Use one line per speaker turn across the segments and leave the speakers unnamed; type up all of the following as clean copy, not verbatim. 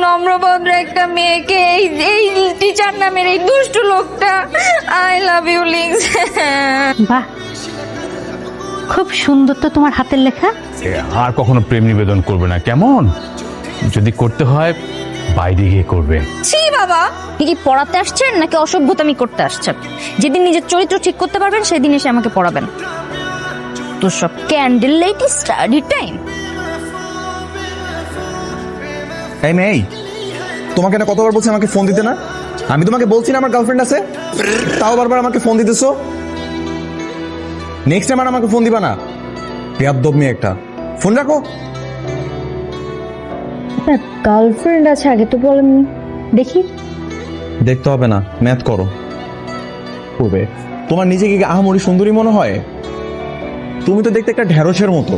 নম্রভদ্র একটা মেয়েকে এই এই টিচার নামের এই দুষ্টু লোকটা আই লাভ ইউ লিখস।
বাহ, খুব সুন্দর তো তোমার হাতের লেখা।
আর কখনো প্রেম নিবেদন করবে না, কেমন? যদি করতে হয় বাইরে গিয়ে করবে।
ছি বাবা,
আপনি কি পড়াতে আসছেন নাকি অসভ্যতামি করতে আসছেন? যেদিন নিজের চরিত্র ঠিক করতে পারবেন সেদিন এসে আমাকে পড়াবেন। তো সব ক্যান্ডেল লাইট স্টাডি টাইম।
এই মেয়ে, তোমাকে না কতবার বলছি আমাকে ফোন দিতে না? আমি তোমাকে বলছি না আমার গার্লফ্রেন্ড আছে, তাও বারবার আমাকে ফোন দিতেছো। নেক্সট টাইম আর আমাকে ফোন দিবা না। বেয়াদব মেয়ে একটা, ফোন রাখো।
আপনার গার্লফ্রেন্ড আছে আগে তো বলেননি। দেখি।
দেখতে হবে না, ম্যাথ করো। করবে তোমার নিজেকে কি আহামরি সুন্দরী মনে হয়? তুমি তো দেখতে একটা ঢেঁড়সের মতো,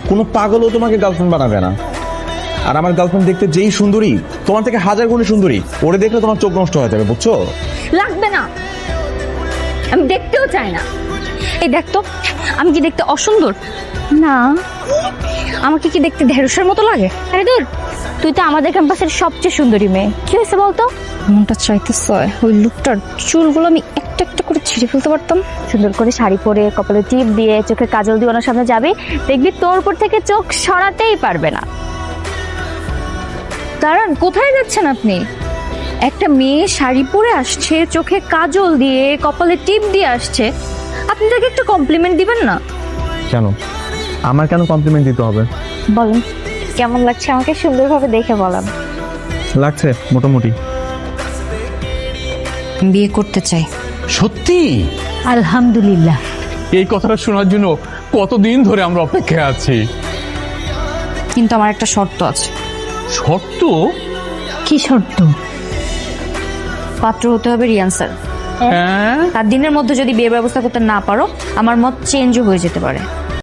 কোনো পাগলও তোমাকে গার্লফ্রেন্ড বানাবে না। আর আমার গার্লফ্রেন্ড দেখতে যেই সুন্দরী, তোমার থেকে হাজার গুণে সুন্দরী, ওরে দেখলে তোমার চোখ নষ্ট হয়ে যাবে, বুঝছো?
লাগবে না, আমি দেখতেও চাই না। এই দেখ তো, আমি কি দেখতে অসুন্দর? না। আমাকে কি দেখতে ঢেঁড়সের মতো লাগে? আরে দূর, তুই তো আমাদের ক্যাম্পাসের সবচেয়ে সুন্দরী মেয়ে। কি হয়েছে বলতো? মনটা চাইতেছে ওই লুকটার চুলগুলো আমি একটা একটা করে ছিঁড়ে ফেলতে পারতাম। সুন্দর করে শাড়ি পরে, কপালে টিপ দিয়ে, চোখে কাজল দিয়ে ওনার সামনে যাবে, দেখবি তোর উপর থেকে চোখ সরাতেই পারবে না। দাঁড়ান, কোথায় যাচ্ছেন আপনি? একটা মেয়ে শাড়ি পরে আসছে, চোখে কাজল দিয়ে, কপালে টিপ দিয়ে আসছে, আপনি তাকে একটু কমপ্লিমেন্ট দিবেন না?
কেন আমার কেন কমপ্লিমেন্ট দিতে হবে?
বলেন কেমন লাগছে আমাকে সুন্দরভাবে দেখে বলেন।
লাগছে মোটামুটি।
বিয়ে করতে চাই।
সত্যি?
আলহামদুলিল্লাহ।
এই কথাটা শোনার জন্য কতদিন ধরে আমরা অপেক্ষায় আছি।
কিন্তু আমার একটা শর্ত আছে।
শর্ত?
কি শর্ত?
পাত্র হতে হবে রিয়ান স্যার।
হ্যাঁ,
তার দিনের মধ্যে যদি বিয়ের ব্যবস্থা করতে না পারো, আমার মত চেঞ্জও হয়ে যেতে পারে।